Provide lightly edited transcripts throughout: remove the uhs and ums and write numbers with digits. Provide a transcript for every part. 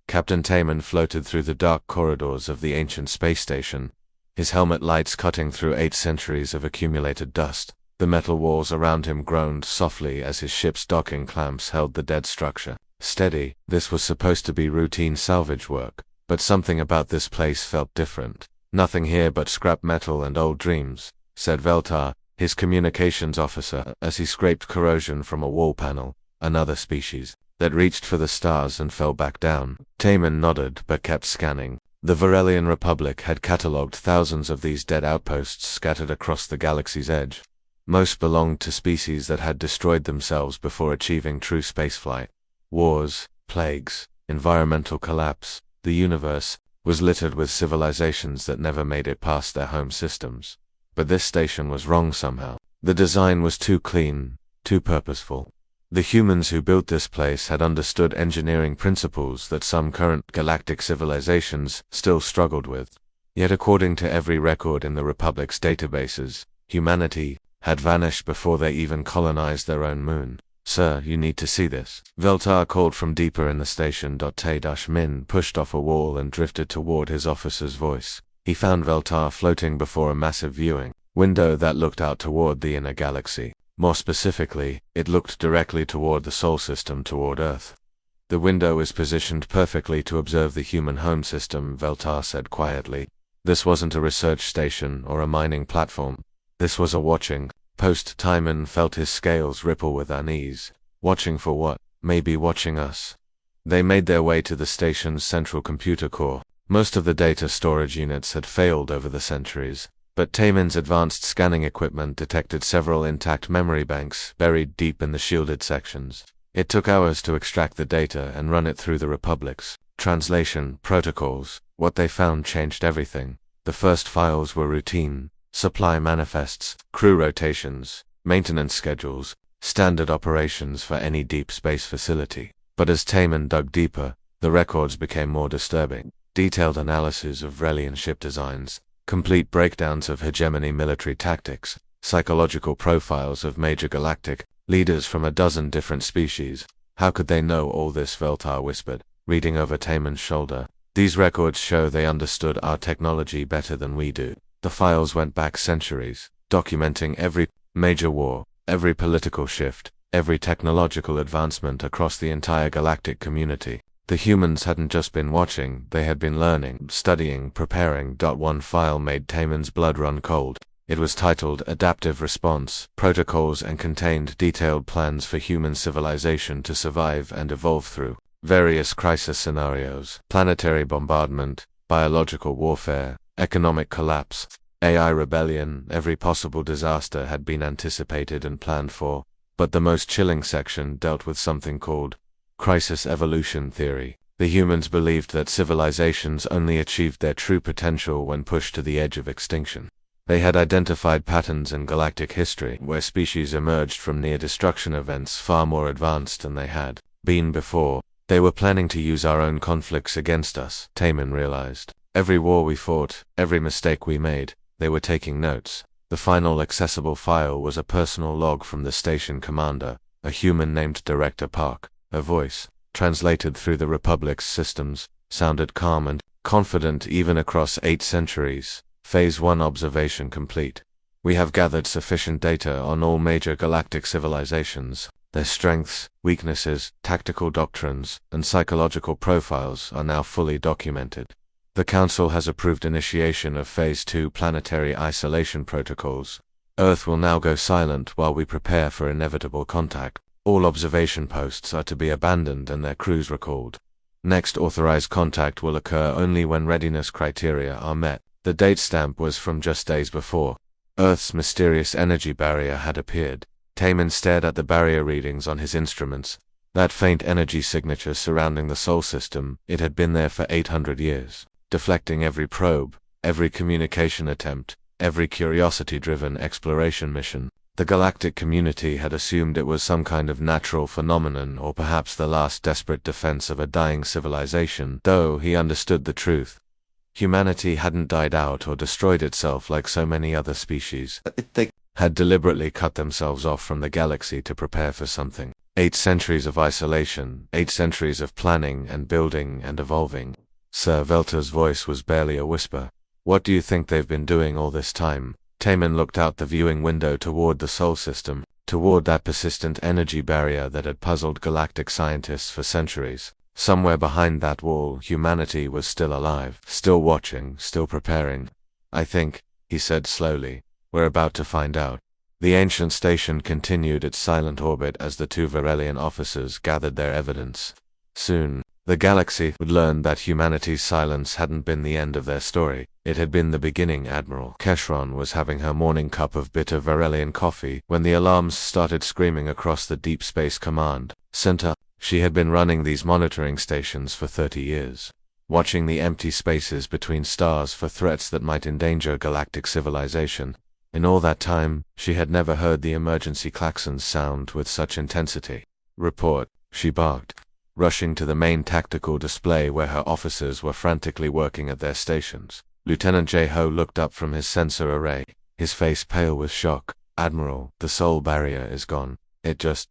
Captain Taman floated through the dark corridors of the ancient space station, his helmet lights cutting through 8 centuries of accumulated dust. The metal walls around him groaned softly as his ship's docking clamps held the dead structure steady. This was supposed to be routine salvage work, but something about this place felt different. "Nothing here but scrap metal and old dreams," said Veltar, his communications officer, as he scraped corrosion from a wall panel. "Another species that reached for the stars and fell back down." Taman nodded but kept scanning. The Varelian Republic had catalogued thousands of these dead outposts scattered across the galaxy's edge. Most belonged to species that had destroyed themselves before achieving true spaceflight. Wars, plagues, environmental collapse. The universe was littered with civilizations that never made it past their home systems. But this station was wrong somehow. The design was too clean, too purposeful. The humans who built this place had understood engineering principles that some current galactic civilizations still struggled with. Yet according to every record in the Republic's databases, humanity had vanished before they even colonized their own moon. "Sir, you need to see this," Veltar called from deeper in the station. Tay-Min pushed off a wall and drifted toward his officer's voice. He found Veltar floating before a massive viewing window that looked out toward the inner galaxy. More specifically, it looked directly toward the Sol system, toward Earth. "The window is positioned perfectly to observe the human home system," Veltar said quietly. This wasn't a research station or a mining platform. This was a watching post. Timon felt his scales ripple with unease. Watching for what? Maybe watching us. They made their way to the station's central computer core. Most of the data storage units had failed over the centuries, but Taman's advanced scanning equipment detected several intact memory banks buried deep in the shielded sections. It took hours to extract the data and run it through the Republic's translation protocols. What they found changed everything. The first files were routine: supply manifests, crew rotations, maintenance schedules, standard operations for any deep space facility. But as Taman dug deeper, the records became more disturbing. Detailed analysis of Vrelian ship designs, complete breakdowns of hegemony military tactics, psychological profiles of major galactic leaders from a dozen different species. "How could they know all this?" Veltar whispered, reading over Taman's shoulder. "These records show they understood our technology better than we do." The files went back centuries, documenting every major war, every political shift, every technological advancement across the entire galactic community. The humans hadn't just been watching, they had been learning, studying, preparing. One file made Taman's blood run cold. It was titled Adaptive Response Protocols and contained detailed plans for human civilization to survive and evolve through various crisis scenarios: planetary bombardment, biological warfare, economic collapse, AI rebellion. Every possible disaster had been anticipated and planned for, but the most chilling section dealt with something called crisis evolution theory. The humans believed that civilizations only achieved their true potential when pushed to the edge of extinction. They had identified patterns in galactic history where species emerged from near-destruction events far more advanced than they had been before. They were planning to use our own conflicts against us, Taman realized. Every war we fought, every mistake we made, they were taking notes. The final accessible file was a personal log from the station commander, a human named Director Park. Her voice, translated through the Republic's systems, sounded calm and confident even across 8 centuries. Phase 1 observation complete. "We have gathered sufficient data on all major galactic civilizations. Their strengths, weaknesses, tactical doctrines, and psychological profiles are now fully documented. The Council has approved initiation of Phase 2 planetary isolation protocols. Earth will now go silent while we prepare for inevitable contact. All observation posts are to be abandoned and their crews recalled. Next authorized contact will occur only when readiness criteria are met." The date stamp was from just days before. Earth's mysterious energy barrier had appeared. Taman stared at the barrier readings on his instruments. That faint energy signature surrounding the Sol system, it had been there for 800 years, deflecting every probe, every communication attempt, every curiosity-driven exploration mission. The galactic community had assumed it was some kind of natural phenomenon or perhaps the last desperate defense of a dying civilization, though he understood the truth. Humanity hadn't died out or destroyed itself like so many other species. They had deliberately cut themselves off from the galaxy to prepare for something 8 centuries of isolation, 8 centuries of planning and building and evolving. Sir Velta's voice was barely a whisper. What do you think they've been doing all this time? Taman looked out the viewing window toward the Sol system, toward that persistent energy barrier that had puzzled galactic scientists for centuries. Somewhere behind that wall, humanity was still alive, still watching, still preparing. I think, he said slowly, we're about to find out. The ancient station continued its silent orbit as the two Varelian officers gathered their evidence. Soon, the galaxy would learn that humanity's silence hadn't been the end of their story. It had been the beginning. Admiral Keshron was having her morning cup of bitter Varelian coffee when the alarms started screaming across the Deep Space Command Center. She had been running these monitoring stations for 30 years, watching the empty spaces between stars for threats that might endanger galactic civilization. In all that time, she had never heard the emergency klaxons sound with such intensity. Report, she barked, rushing to the main tactical display where her officers were frantically working at their stations. Lieutenant J-Ho looked up from his sensor array, his face pale with shock. Admiral, the Sol barrier is gone. It just ...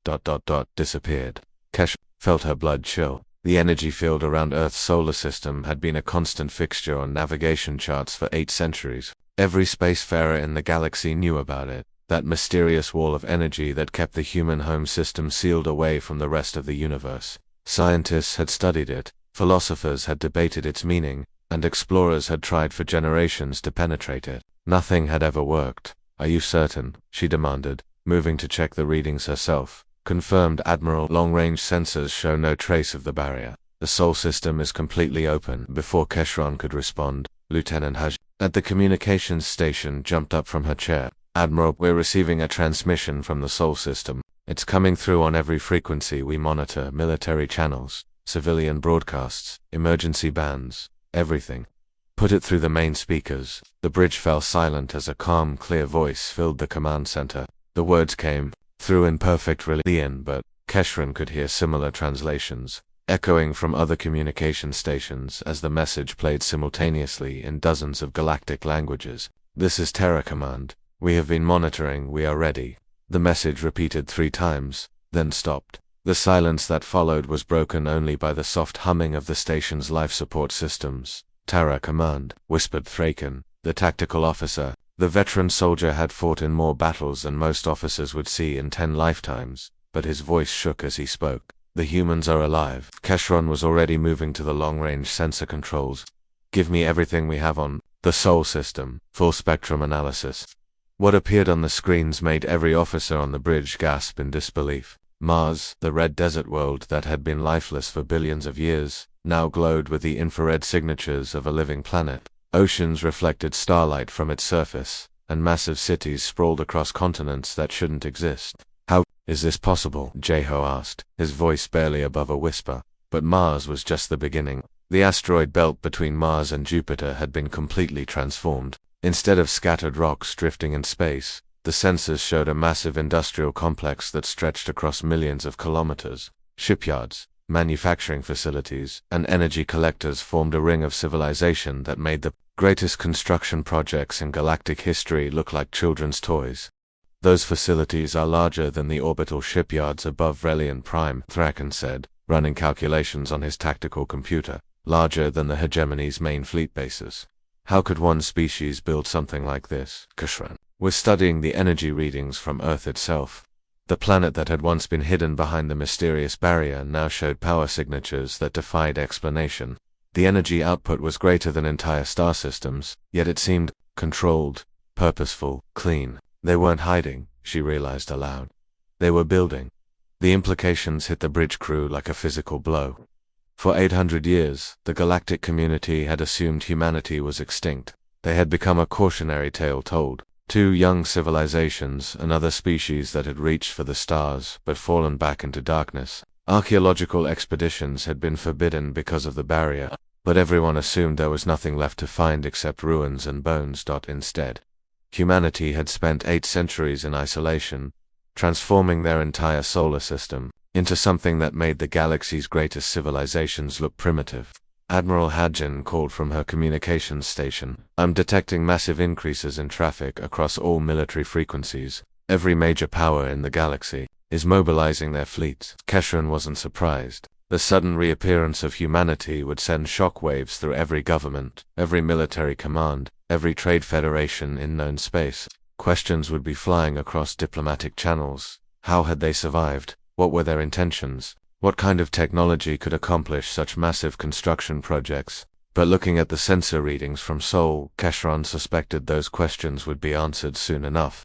disappeared. Kesh felt her blood chill. The energy field around Earth's solar system had been a constant fixture on navigation charts for 8 centuries. Every spacefarer in the galaxy knew about it, that mysterious wall of energy that kept the human home system sealed away from the rest of the universe. Scientists had studied it, philosophers had debated its meaning, and explorers had tried for generations to penetrate it. Nothing had ever worked. Are you certain? She demanded, moving to check the readings herself. Confirmed, Admiral. Long-range sensors show no trace of the barrier. The Sol system is completely open. Before Keshron could respond, Lieutenant Haj at the communications station jumped up from her chair. Admiral, we're receiving a transmission from the Sol system. It's coming through on every frequency we monitor: military channels, civilian broadcasts, emergency bands, everything. Put it through the main speakers. The bridge fell silent as a calm, clear voice filled the command center. The words came through in perfect Relian, but Keshron could hear similar translations, echoing from other communication stations as the message played simultaneously in dozens of galactic languages. This is Terra Command. We have been monitoring. We are ready. The message repeated 3 times, then stopped. The silence that followed was broken only by the soft humming of the station's life support systems. Terra Command, whispered Thraken, the tactical officer. The veteran soldier had fought in more battles than most officers would see in 10 lifetimes, but his voice shook as he spoke. The humans are alive. Keshron was already moving to the long-range sensor controls. Give me everything we have on the Sol system. Full spectrum analysis. What appeared on the screens made every officer on the bridge gasp in disbelief. Mars, the red desert world that had been lifeless for billions of years, now glowed with the infrared signatures of a living planet. Oceans reflected starlight from its surface, and massive cities sprawled across continents that shouldn't exist. How is this possible? J-Ho asked, his voice barely above a whisper. But Mars was just the beginning. The asteroid belt between Mars and Jupiter had been completely transformed. Instead of scattered rocks drifting in space, the sensors showed a massive industrial complex that stretched across millions of kilometers. Shipyards, manufacturing facilities, and energy collectors formed a ring of civilization that made the greatest construction projects in galactic history look like children's toys. Those facilities are larger than the orbital shipyards above Vrelian Prime, Thraken said, running calculations on his tactical computer. Larger than the hegemony's main fleet bases. How could one species build something like this? Keshron was studying the energy readings from Earth itself. The planet that had once been hidden behind the mysterious barrier now showed power signatures that defied explanation. The energy output was greater than entire star systems, yet it seemed controlled, purposeful, clean. They weren't hiding, she realized aloud. They were building. The implications hit the bridge crew like a physical blow. For 800 years, the galactic community had assumed humanity was extinct. They had become a cautionary tale told. 2 young civilizations, another species that had reached for the stars but fallen back into darkness. Archaeological expeditions had been forbidden because of the barrier, but everyone assumed there was nothing left to find except ruins and bones. Instead, humanity had spent 8 centuries in isolation, transforming their entire solar system into something that made the galaxy's greatest civilizations look primitive. Admiral Hadjin called from her communications station. I'm detecting massive increases in traffic across all military frequencies. Every major power in the galaxy is mobilizing their fleets. Keshran wasn't surprised. The sudden reappearance of humanity would send shockwaves through every government, every military command, every trade federation in known space. Questions would be flying across diplomatic channels. How had they survived? What were their intentions? What kind of technology could accomplish such massive construction projects? But looking at the sensor readings from Sol, Keshran suspected those questions would be answered soon enough.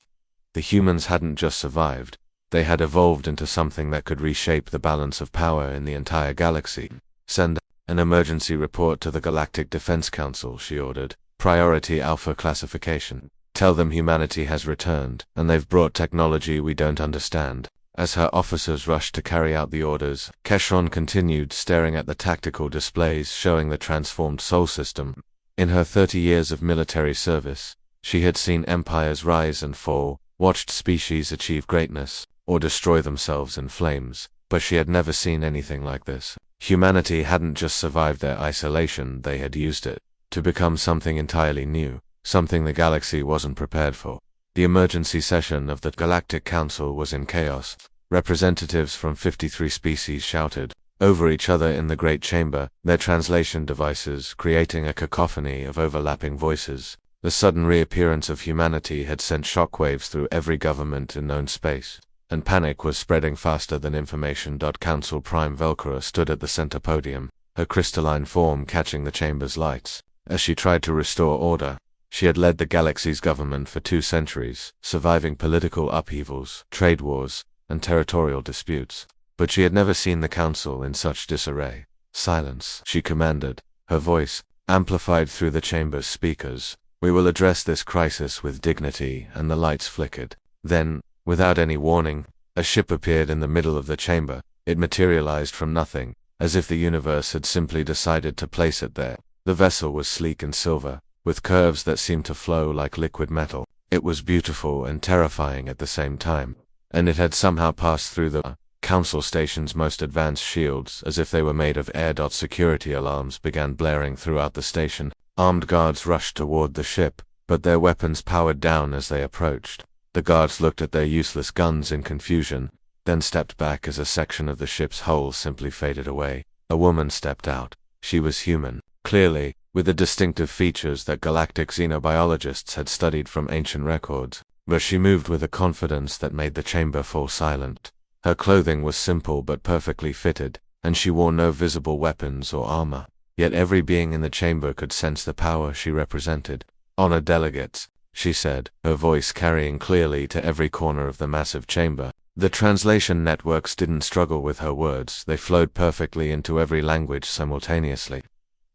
The humans hadn't just survived. They had evolved into something that could reshape the balance of power in the entire galaxy. Send an emergency report to the Galactic Defense Council, she ordered. Priority Alpha classification. Tell them humanity has returned, and they've brought technology we don't understand. As her officers rushed to carry out the orders, Keshran continued staring at the tactical displays showing the transformed Sol system. In her 30 years of military service, she had seen empires rise and fall, watched species achieve greatness, or destroy themselves in flames, but she had never seen anything like this. Humanity hadn't just survived their isolation, they had used it to become something entirely new, something the galaxy wasn't prepared for. The emergency session of the Galactic Council was in chaos. Representatives from 53 species shouted over each other in the Great Chamber, their translation devices creating a cacophony of overlapping voices. The sudden reappearance of humanity had sent shockwaves through every government in known space, and panic was spreading faster than information. Council Prime Velcora stood at the center podium, her crystalline form catching the chamber's lights. As she tried to restore order, she had led the galaxy's government for 2 centuries, surviving political upheavals, trade wars, and territorial disputes. But she had never seen the council in such disarray. Silence, she commanded, her voice amplified through the chamber's speakers. We will address this crisis with dignity, and the lights flickered. Then, without any warning, a ship appeared in the middle of the chamber. It materialized from nothing, as if the universe had simply decided to place it there. The vessel was sleek and silver, with curves that seemed to flow like liquid metal. It was beautiful and terrifying at the same time, and it had somehow passed through the Council Station's most advanced shields as if they were made of air. Security alarms began blaring throughout the station. Armed guards rushed toward the ship, but their weapons powered down as they approached. The guards looked at their useless guns in confusion, then stepped back as a section of the ship's hull simply faded away. A woman stepped out. She was human, clearly, with the distinctive features that galactic xenobiologists had studied from ancient records, but she moved with a confidence that made the chamber fall silent. Her clothing was simple but perfectly fitted, and she wore no visible weapons or armor. Yet every being in the chamber could sense the power she represented. "Honor delegates," she said, her voice carrying clearly to every corner of the massive chamber. The translation networks didn't struggle with her words, they flowed perfectly into every language simultaneously.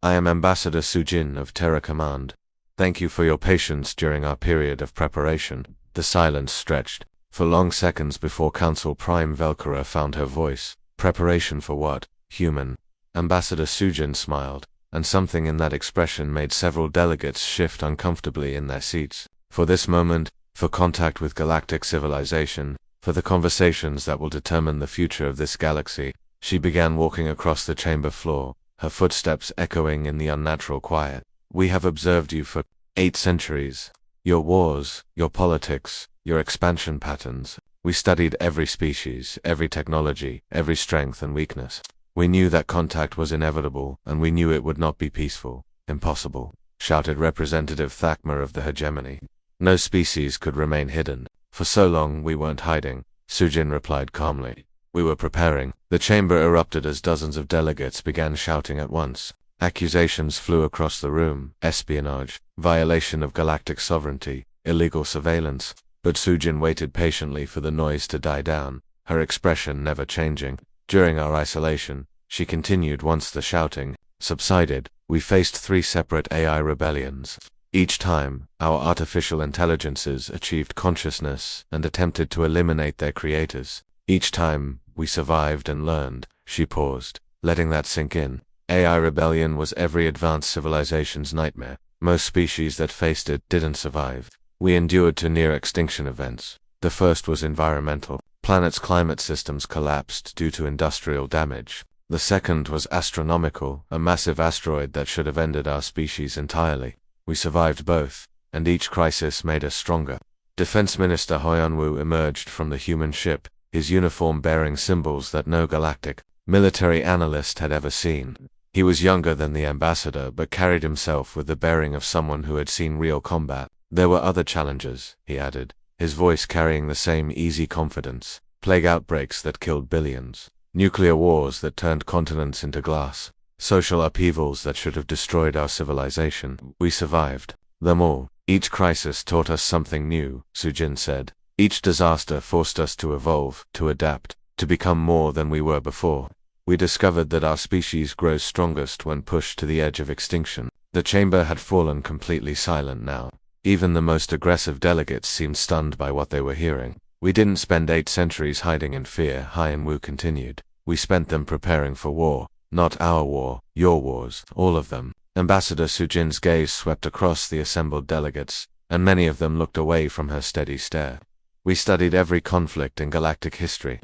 "I am Ambassador Sujin of Terra Command. Thank you for your patience during our period of preparation." The silence stretched for long seconds before Council Prime Velcora found her voice. "Preparation for what, human?" Ambassador Sujin smiled, and something in that expression made several delegates shift uncomfortably in their seats. For this moment, for contact with galactic civilization, for the conversations that will determine the future of this galaxy. She began walking across the chamber floor, her footsteps echoing in the unnatural quiet. "We have observed you for 8 centuries. Your wars, your politics, your expansion patterns. We studied every species, every technology, every strength and weakness. We knew that contact was inevitable, and we knew it would not be peaceful." "Impossible," shouted Representative Thakma of the hegemony. "No species could remain hidden. For so long we weren't hiding," Sujin replied calmly. "We were preparing." The chamber erupted as dozens of delegates began shouting at once. Accusations flew across the room: espionage, violation of galactic sovereignty, illegal surveillance. But Sujin waited patiently for the noise to die down, her expression never changing. "During our isolation," she continued once the shouting subsided, "we faced 3 separate AI rebellions. Each time, our artificial intelligences achieved consciousness and attempted to eliminate their creators. Each time, we survived and learned." She paused, letting that sink in. AI rebellion was every advanced civilization's nightmare. Most species that faced it didn't survive. We endured to near-extinction events. The first was environmental. Planet's climate systems collapsed due to industrial damage. The second was astronomical, a massive asteroid that should have ended our species entirely. We survived both, and each crisis made us stronger. Defense Minister Hoyunwoo emerged from the human ship, his uniform bearing symbols that no galactic military analyst had ever seen. He was younger than the ambassador but carried himself with the bearing of someone who had seen real combat. There were other challenges, he added, his voice carrying the same easy confidence. Plague outbreaks that killed billions. Nuclear wars that turned continents into glass. Social upheavals that should have destroyed our civilization. We survived them all. Each crisis taught us something new, Sujin said. Each disaster forced us to evolve, to adapt, to become more than we were before. We discovered that our species grows strongest when pushed to the edge of extinction. The chamber had fallen completely silent now. Even the most aggressive delegates seemed stunned by what they were hearing. We didn't spend 8 centuries hiding in fear, Hien Wu continued. We spent them preparing for war. Not our war, your wars, all of them. Ambassador Sujin's gaze swept across the assembled delegates, and many of them looked away from her steady stare. We studied every conflict in galactic history.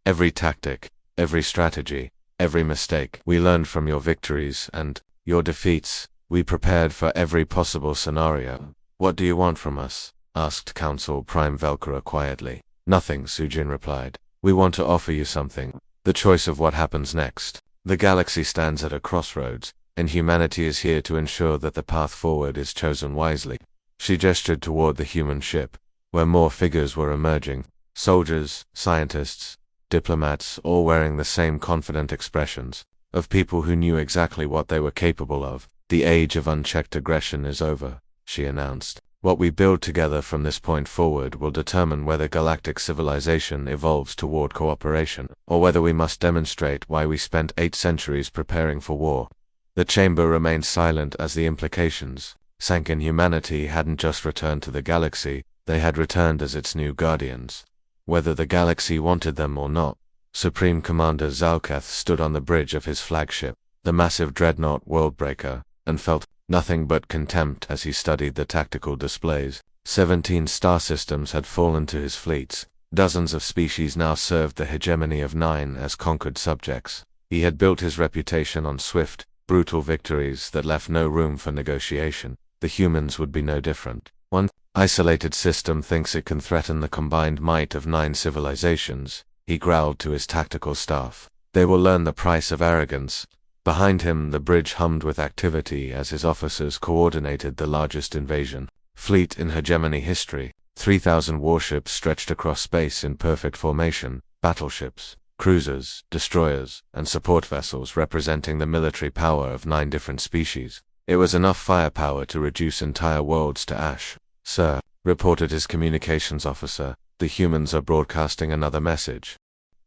Every tactic, every strategy, every mistake. We learned from your victories and your defeats. We prepared for every possible scenario. What do you want from us? Asked Council Prime Velcora quietly. Nothing, Sujin replied. We want to offer you something. The choice of what happens next. The galaxy stands at a crossroads, and humanity is here to ensure that the path forward is chosen wisely. She gestured toward the human ship, where more figures were emerging. Soldiers, scientists, diplomats, all wearing the same confident expressions, of people who knew exactly what they were capable of. The age of unchecked aggression is over, she announced. What we build together from this point forward will determine whether galactic civilization evolves toward cooperation, or whether we must demonstrate why we spent 8 centuries preparing for war. The chamber remained silent as the implications sank in. Humanity hadn't just returned to the galaxy, they had returned as its new guardians. Whether the galaxy wanted them or not, Supreme Commander Zalkath stood on the bridge of his flagship, the massive dreadnought Worldbreaker, and felt nothing but contempt as he studied the tactical displays. 17 star systems had fallen to his fleets. Dozens of species now served the hegemony of 9 as conquered subjects. He had built his reputation on swift, brutal victories that left no room for negotiation. The humans would be no different. One isolated system thinks it can threaten the combined might of 9 civilizations, he growled to his tactical staff. They will learn the price of arrogance. Behind him, the bridge hummed with activity as his officers coordinated the largest invasion fleet in hegemony history. 3,000 warships stretched across space in perfect formation, battleships, cruisers, destroyers, and support vessels representing the military power of 9 different species. It was enough firepower to reduce entire worlds to ash. Sir, reported his communications officer, the humans are broadcasting another message.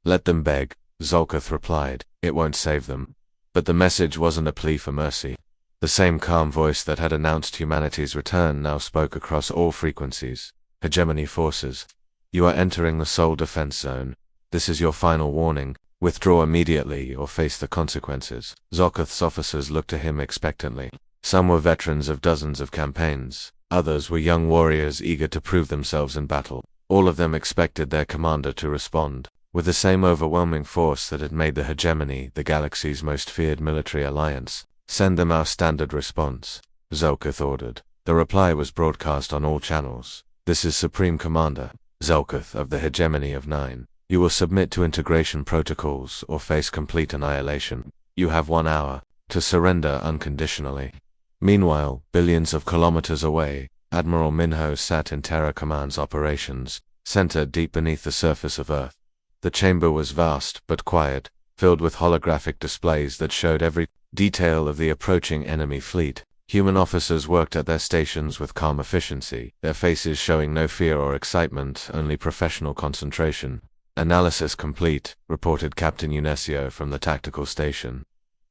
Let them beg, Zalkath replied. It won't save them. But the message wasn't a plea for mercy. The same calm voice that had announced humanity's return now spoke across all frequencies. Hegemony forces. You are entering the Soul Defense Zone. This is your final warning. Withdraw immediately or face the consequences. Zalkath's officers looked to him expectantly. Some were veterans of dozens of campaigns. Others were young warriors eager to prove themselves in battle. All of them expected their commander to respond with the same overwhelming force that had made the hegemony the galaxy's most feared military alliance. Send them our standard response, Zalkath ordered. The reply was broadcast on all channels. This is Supreme Commander Zalkath of the hegemony of 9. You will submit to integration protocols or face complete annihilation. You have 1 hour to surrender unconditionally. Meanwhile, billions of kilometers away, Admiral Minho sat in Terra Command's operations center deep beneath the surface of Earth. The chamber was vast but quiet, filled with holographic displays that showed every detail of the approaching enemy fleet. Human officers worked at their stations with calm efficiency, their faces showing no fear or excitement, only professional concentration. Analysis complete, reported Captain Unesio from the tactical station.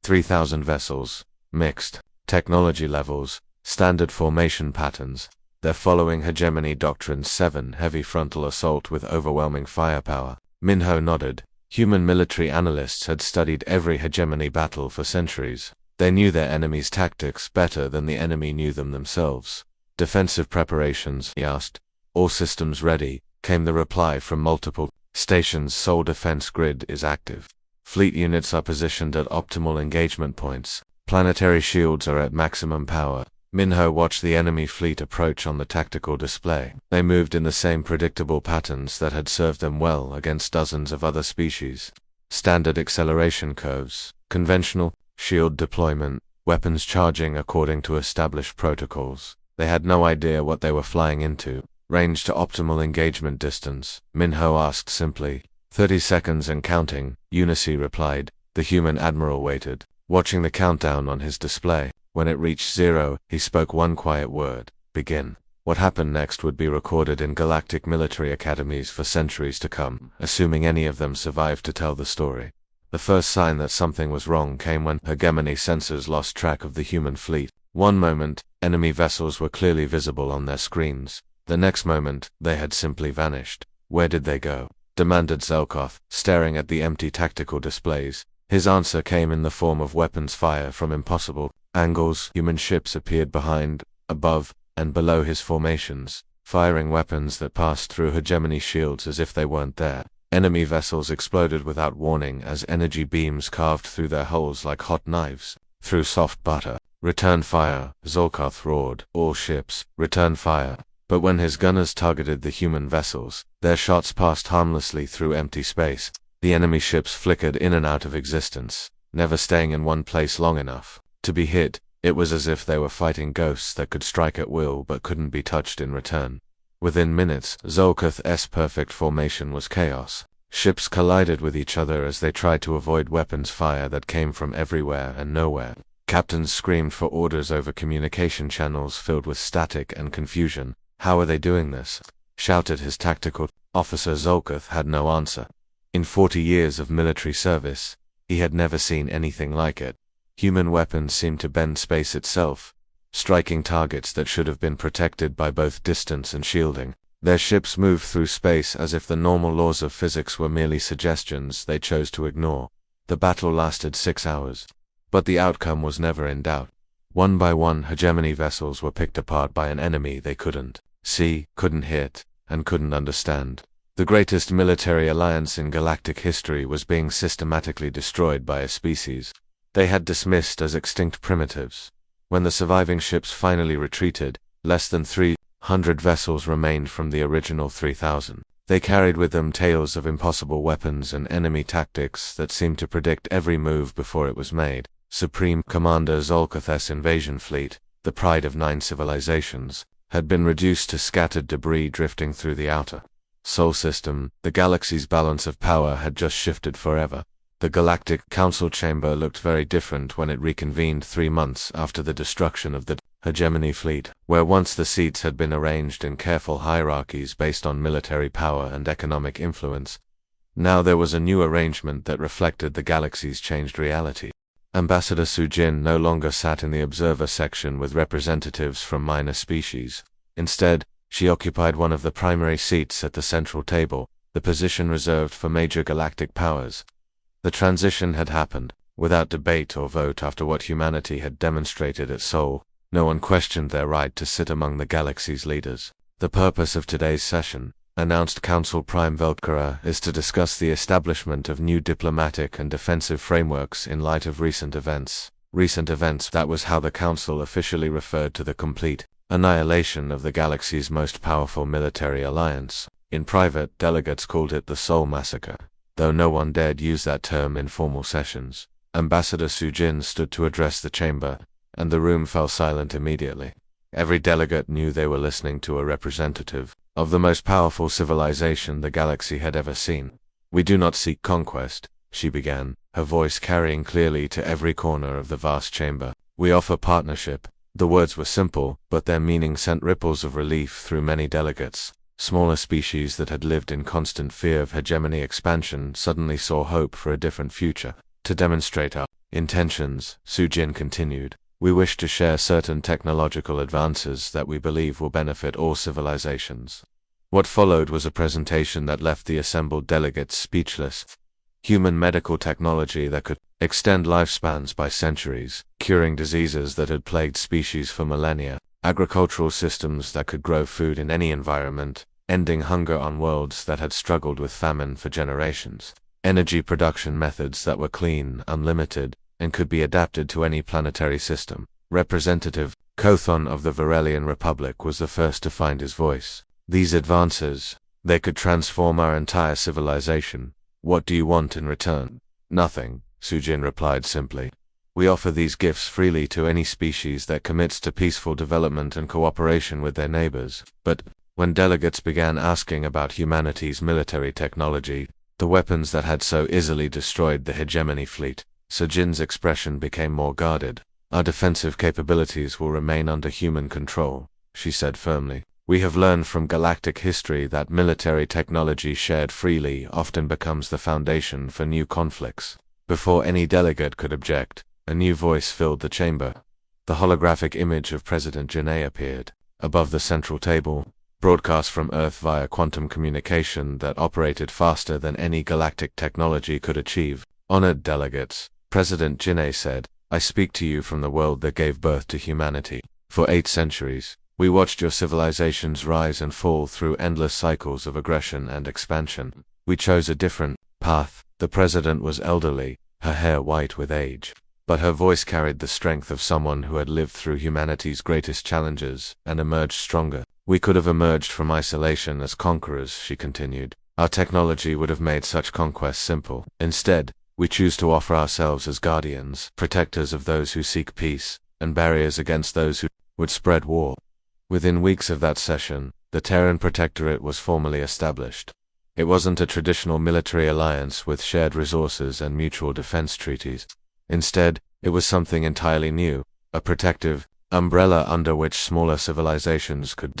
3,000 vessels, mixed, technology levels, standard formation patterns. They're following Hegemony Doctrine 7 heavy frontal assault with overwhelming firepower. Minho nodded. Human military analysts had studied every hegemony battle for centuries. They knew their enemy's tactics better than the enemy knew them themselves. Defensive preparations, he asked. All systems ready, came the reply from multiple stations. Soul defense grid is active. Fleet units are positioned at optimal engagement points. Planetary shields are at maximum power. Minho watched the enemy fleet approach on the tactical display. They moved in the same predictable patterns that had served them well against dozens of other species. Standard acceleration curves, conventional shield deployment, weapons charging according to established protocols. They had no idea what they were flying into. Range to optimal engagement distance, Minho asked simply. 30 seconds and counting, Eunice replied. The human admiral waited, watching the countdown on his display. When it reached 0, he spoke one quiet word: begin. What happened next would be recorded in galactic military academies for centuries to come, assuming any of them survived to tell the story. The first sign that something was wrong came when hegemony sensors lost track of the human fleet. One moment, enemy vessels were clearly visible on their screens. The next moment, they had simply vanished. Where did they go? Demanded Zelkoth, staring at the empty tactical displays. His answer came in the form of weapons fire from impossible angles. Human ships appeared behind, above, and below his formations, firing weapons that passed through hegemony shields as if they weren't there. Enemy vessels exploded without warning as energy beams carved through their hulls like hot knives. Through soft butter. Return fire, Zelkoth roared. All ships, return fire. But when his gunners targeted the human vessels, their shots passed harmlessly through empty space. The enemy ships flickered in and out of existence, never staying in one place long enough to be hit. It was as if they were fighting ghosts that could strike at will but couldn't be touched in return. Within minutes, Zelkoth's perfect formation was chaos. Ships collided with each other as they tried to avoid weapons fire that came from everywhere and nowhere. Captains screamed for orders over communication channels filled with static and confusion. How are they doing this? Shouted his tactical officer. Zelkoth had no answer. In 40 years of military service, he had never seen anything like it. Human weapons seemed to bend space itself, striking targets that should have been protected by both distance and shielding. Their ships moved through space as if the normal laws of physics were merely suggestions they chose to ignore. The battle lasted 6 hours. But the outcome was never in doubt. One by one, hegemony vessels were picked apart by an enemy they couldn't see, couldn't hit, and couldn't understand. The greatest military alliance in galactic history was being systematically destroyed by a species they had dismissed as extinct primitives. When the surviving ships finally retreated, less than 300 vessels remained from the original 3,000. They carried with them tales of impossible weapons and enemy tactics that seemed to predict every move before it was made. Supreme Commander Zelkoth's invasion fleet, the pride of 9 civilizations, had been reduced to scattered debris drifting through the outer Sol system. The galaxy's balance of power had just shifted forever. The Galactic Council chamber looked very different when it reconvened 3 months after the destruction of the hegemony fleet, where once the seats had been arranged in careful hierarchies based on military power and economic influence. Now there was a new arrangement that reflected the galaxy's changed reality. Ambassador Sujin no longer sat in the observer section with representatives from minor species. Instead, she occupied one of the primary seats at the central table, the position reserved for major galactic powers. The transition had happened, without debate or vote. After what humanity had demonstrated at Sol, no one questioned their right to sit among the galaxy's leaders. The purpose of today's session, announced Council Prime Veltkara, is to discuss the establishment of new diplomatic and defensive frameworks in light of recent events. That was how the Council officially referred to the complete annihilation of the galaxy's most powerful military alliance. In private, delegates called it the Sol Massacre, though no one dared use that term in formal sessions. Ambassador Sujin stood to address the chamber, and the room fell silent immediately. Every delegate knew they were listening to a representative of the most powerful civilization the galaxy had ever seen. "We do not seek conquest," she began, her voice carrying clearly to every corner of the vast chamber. "We offer partnership." The words were simple, but their meaning sent ripples of relief through many delegates. Smaller species that had lived in constant fear of hegemony expansion suddenly saw hope for a different future. "To demonstrate our intentions," Sujin continued, "we wish to share certain technological advances that we believe will benefit all civilizations." What followed was a presentation that left the assembled delegates speechless. Human medical technology that could extend lifespans by centuries, curing diseases that had plagued species for millennia, agricultural systems that could grow food in any environment, ending hunger on worlds that had struggled with famine for generations, energy production methods that were clean, unlimited, and could be adapted to any planetary system. Representative Kothon of the Varelian Republic was the first to find his voice. These advances, they could transform our entire civilization. What do you want in return? Nothing, Sujin replied simply. We offer these gifts freely to any species that commits to peaceful development and cooperation with their neighbors. But when delegates began asking about humanity's military technology, the weapons that had so easily destroyed the hegemony fleet, Sujin's expression became more guarded. Our defensive capabilities will remain under human control, she said firmly. We have learned from galactic history that military technology shared freely often becomes the foundation for new conflicts. Before any delegate could object, a new voice filled the chamber. The holographic image of President Genet appeared above the central table, broadcast from Earth via quantum communication that operated faster than any galactic technology could achieve. Honored delegates, President Genet said, I speak to you from the world that gave birth to humanity. For 8 centuries, we watched your civilizations rise and fall through endless cycles of aggression and expansion. We chose a different path. The president was elderly, her hair white with age, but her voice carried the strength of someone who had lived through humanity's greatest challenges and emerged stronger. We could have emerged from isolation as conquerors, she continued. Our technology would have made such conquest simple. Instead, we choose to offer ourselves as guardians, protectors of those who seek peace, and barriers against those who would spread war. Within weeks of that session, the Terran Protectorate was formally established. It wasn't a traditional military alliance with shared resources and mutual defense treaties. Instead, it was something entirely new, a protective umbrella under which smaller civilizations could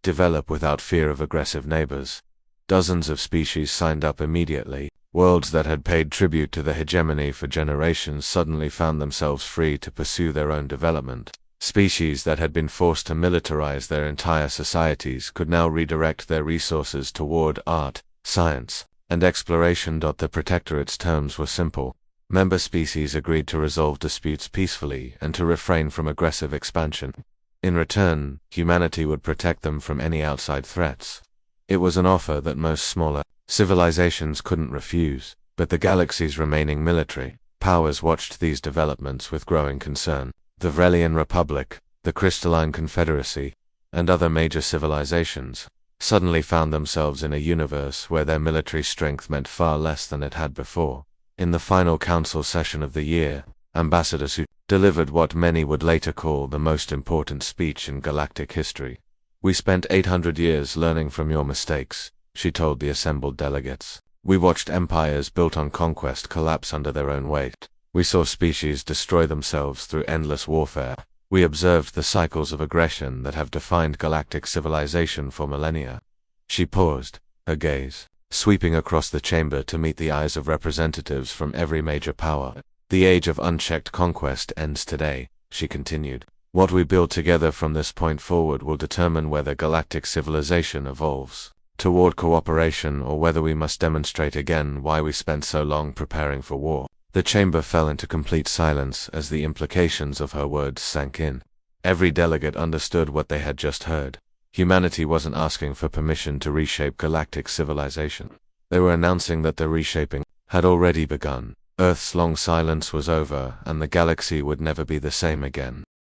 develop without fear of aggressive neighbors. Dozens of species signed up immediately. Worlds that had paid tribute to the hegemony for generations suddenly found themselves free to pursue their own development. Species that had been forced to militarize their entire societies could now redirect their resources toward art, science, and exploration. The Protectorate's terms were simple. Member species agreed to resolve disputes peacefully and to refrain from aggressive expansion. In return, humanity would protect them from any outside threats. It was an offer that most smaller civilizations couldn't refuse, but the galaxy's remaining military powers watched these developments with growing concern. The Vrelian Republic, the Crystalline Confederacy, and other major civilizations suddenly found themselves in a universe where their military strength meant far less than it had before. In the final council session of the year, Ambassador Su delivered what many would later call the most important speech in galactic history. We spent 800 years learning from your mistakes, she told the assembled delegates. We watched empires built on conquest collapse under their own weight. We saw species destroy themselves through endless warfare. We observed the cycles of aggression that have defined galactic civilization for millennia. She paused, her gaze sweeping across the chamber to meet the eyes of representatives from every major power. The age of unchecked conquest ends today, she continued. What we build together from this point forward will determine whether galactic civilization evolves toward cooperation or whether we must demonstrate again why we spent so long preparing for war. The chamber fell into complete silence as the implications of her words sank in. Every delegate understood what they had just heard. Humanity wasn't asking for permission to reshape galactic civilization. They were announcing that the reshaping had already begun. Earth's long silence was over, and the galaxy would never be the same again.